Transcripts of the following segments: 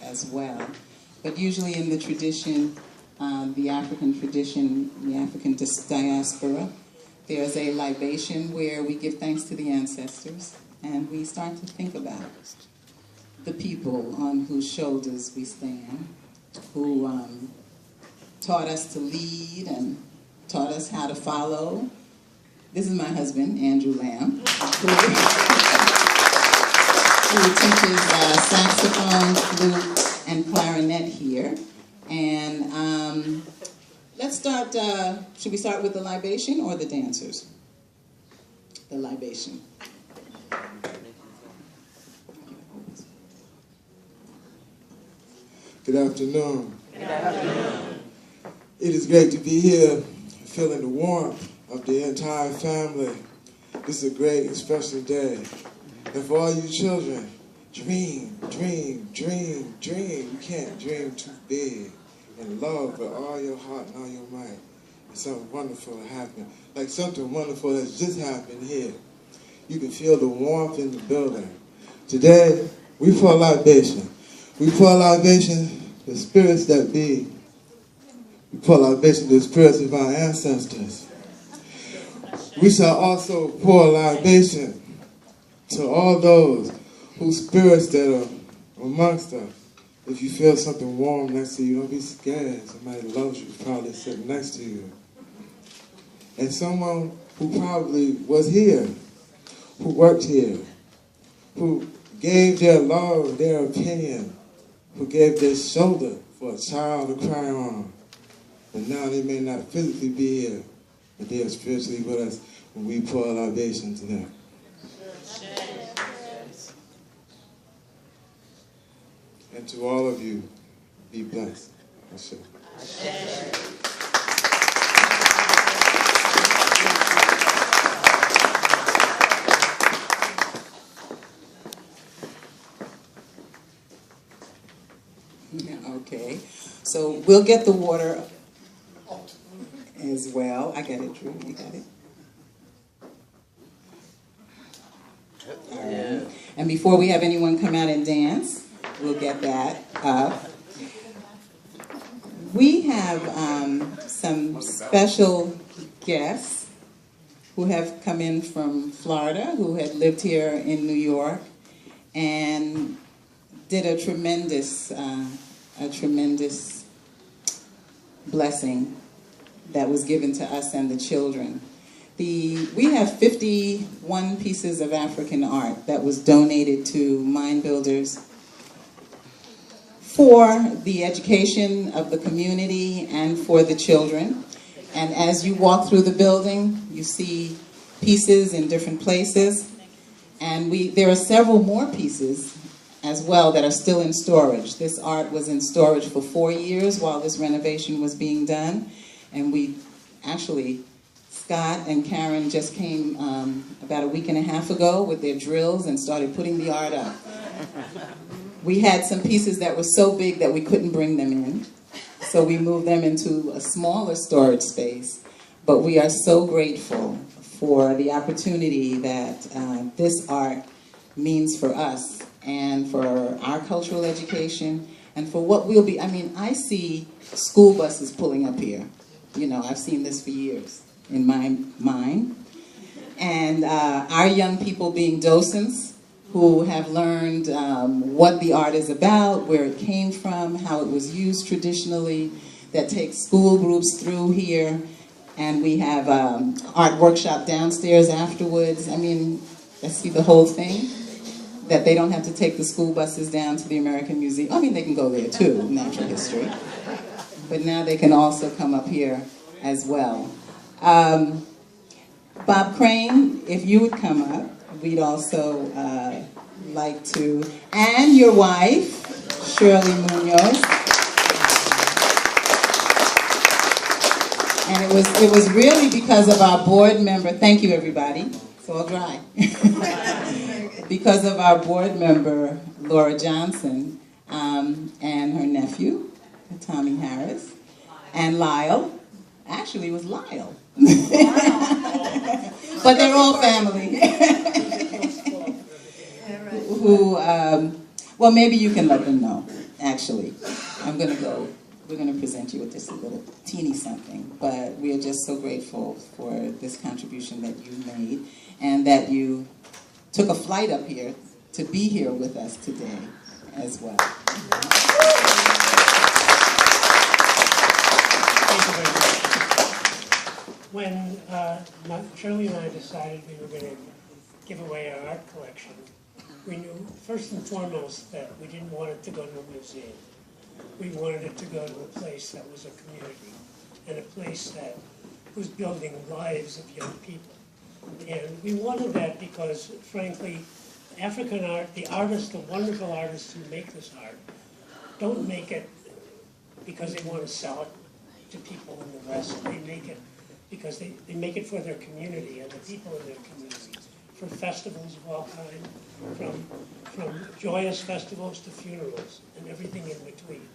as well. But usually in the tradition, the African tradition, the African diaspora, there's a libation where we give thanks to the ancestors, and we start to think about the people on whose shoulders we stand, who taught us to lead and taught us how to follow. This is my husband, Andrew Lamb, who teaches saxophone, flute, and clarinet here. And let's start, should we start with the libation or the dancers? The libation. Good afternoon. Good afternoon. It is great to be here, feeling the warmth of the entire family. This is a great and special day. And for all you children, dream, dream, dream, dream. You can't dream too big. And love with all your heart and all your might. And something wonderful will happen. Like something wonderful has just happened here. You can feel the warmth in the building. Today, we pour libation. We pour libation to the spirits that be. We pour libation to the spirits of our ancestors. We shall also pour libation to all those whose spirits that are amongst us. If you feel something warm next to you, don't be scared. Somebody loves you, probably sitting next to you. And someone who probably was here, who worked here, who gave their love, their opinion, who gave their shoulder for a child to cry on. But now they may not physically be here, but they are spiritually with us when we pour libation to them. And to all of you, be blessed. Ashe. Okay, so we'll get the water as well. I got it, Drew. You got it? All right. And before we have anyone come out and dance, we'll get that up. We have some special guests who have come in from Florida, who had lived here in New York, and did a tremendous blessing that was given to us and the children. We have 51 pieces of African art that was donated to Mind Builders for the education of the community and for the children. And as you walk through the building, you see pieces in different places. And there are several more pieces as well that are still in storage. This art was in storage for 4 years while this renovation was being done. And we actually, Scott and Karen just came about a week and a half ago with their drills and started putting the art up. We had some pieces that were so big that we couldn't bring them in. So we moved them into a smaller storage space. But we are so grateful for the opportunity that this art means for us and for our cultural education and for what we'll be. I mean, I see school buses pulling up here. You know, I've seen this for years in my mind. And our young people being docents who have learned what the art is about, where it came from, how it was used traditionally, that takes school groups through here. And we have art workshop downstairs afterwards. I mean, let's see the whole thing. That they don't have to take the school buses down to the American Museum. I mean, they can go there too, natural history. But now they can also come up here as well. Bob Crane, if you would come up, we'd also like to, and your wife, Shirley Munoz. And it was really because of our board member, thank you everybody, it's all dry. Because of our board member, Laura Johnson, and her nephew, Tommy Harris, and Lyle. Actually, it was Lyle. But they're all family. Who, well, maybe you can let them know. actually. We're going to present you with just a little teeny something, but we are just so grateful for this contribution that you made and that you took a flight up here to be here with us today as well. Thank you very much. When Shirley and I decided we were going to give away our art collection, we knew first and foremost that we didn't want it to go to a museum. We wanted it to go to a place that was a community and a place that was building lives of young people. And we wanted that because, frankly, African art, the artists, the wonderful artists who make this art, don't make it because they want to sell it to people in the West. They make it because they make it for their community and the people in their community, for festivals of all kinds, from joyous festivals to funerals and everything in between.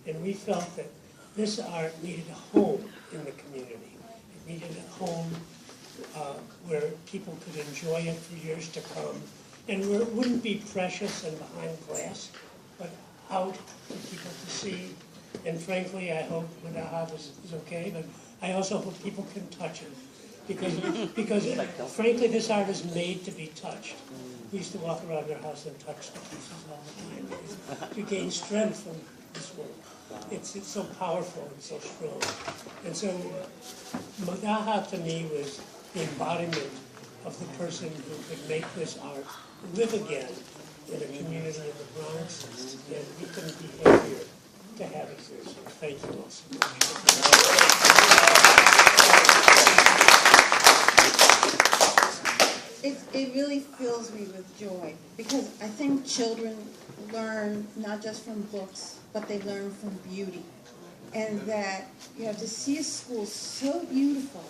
And we felt that this art needed a home in the community. It needed a home where people could enjoy it for years to come, and where it wouldn't be precious and behind glass, but out for people to see. And frankly, I hope Madaha is okay, but I also hope people can touch it. Because frankly, this art is made to be touched. We used to walk around our house and touch the pieces all the time because you gain strength from this work. It's so powerful and so strong. And so Madaha to me was the embodiment of the person who could make this art live again in a community in the Bronx, and we couldn't be happier to have it here. So thank you all so much. It really fills me with joy, because I think children learn not just from books, but they learn from beauty. And that, you know, to see a school so beautiful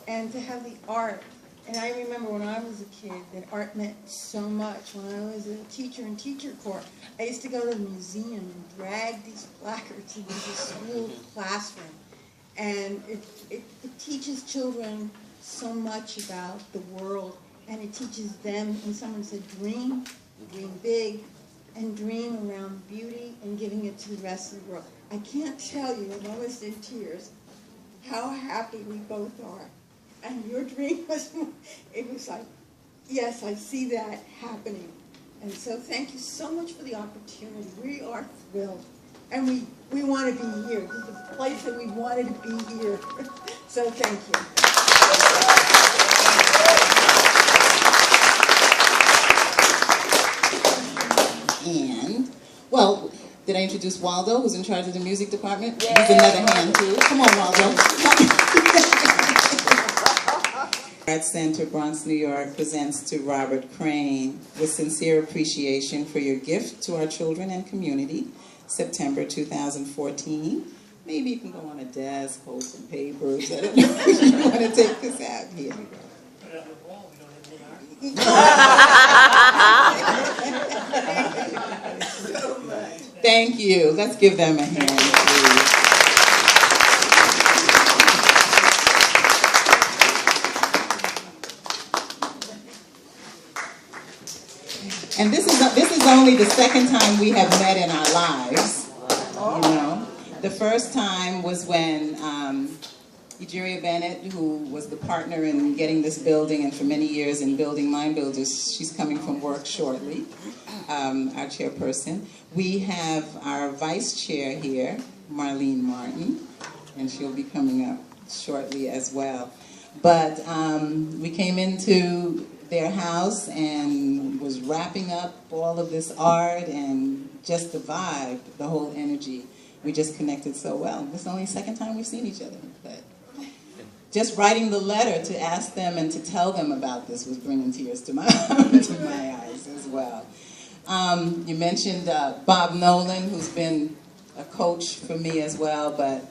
and to have the art. And I remember when I was a kid that art meant so much. When I was a teacher in Teacher Corps, I used to go to the museum and drag these placards into the school classroom. And it teaches children so much about the world, and it teaches them, and someone said dream big, and dream around beauty and giving it to the rest of the world. I can't tell you, I'm almost in tears, how happy we both are. And your dream was, it was like, yes, I see that happening. And so thank you so much for the opportunity. We are thrilled. And we want to be here. This is the place that we wanted to be here. So thank you. And, well, did I introduce Waldo, who's in charge of the music department? Yeah. He's another hand, too. Come on, Waldo. Art Center, Bronx, New York, presents to Robert Crane with sincere appreciation for your gift to our children and community, September 2014. Maybe you can go on a desk, hold some papers. I don't know if you want to take this out. Here you go. Thank you. Let's give them a hand, please. And this is only the second time we have met in our lives. You know, the first time was when Egeria Bennett, who was the partner in getting this building and for many years in building Mind Builders, she's coming from work shortly, our chairperson. We have our vice chair here, Marlene Martin, and she'll be coming up shortly as well. But we came into their house and was wrapping up all of this art and just the vibe, the whole energy. We just connected so well. This is only the second time we've seen each other, but just writing the letter to ask them and to tell them about this was bringing tears to my eyes as well. You mentioned Bob Nolan, who's been a coach for me as well, but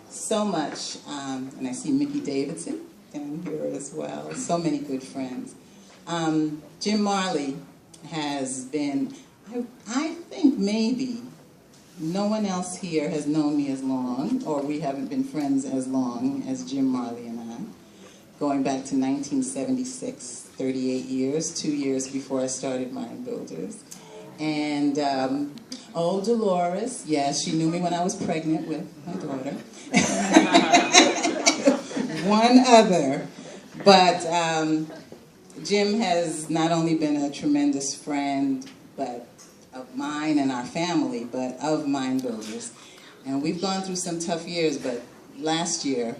so much, and I see Mickey Davidson down here as well, so many good friends. Jim Marley has been, I think maybe no one else here has known me as long, or we haven't been friends as long as Jim Marley and I, going back to 1976, 38 years, 2 years before I started Mind Builders. And Oh, Dolores, yes, she knew me when I was pregnant with my daughter. One other, but Jim has not only been a tremendous friend, but of mine and our family, but of Mind Builders. And we've gone through some tough years, but last year,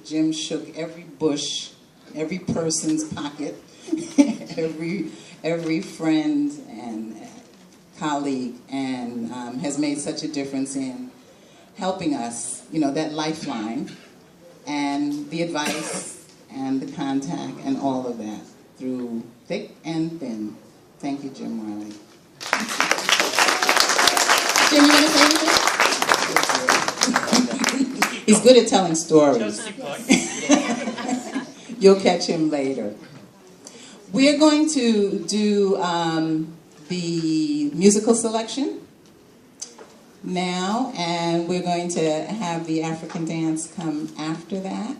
Jim shook every bush, every person's pocket, every friend and colleague, and has made such a difference in helping us, you know, that lifeline, and the advice, and the contact, and all of that, through thick and thin. Thank you, Jim Marley. Jim, you want to say anything? He's good at telling stories. You'll catch him later. We are going to do the musical selection now, and we're going to have the African dance come after that.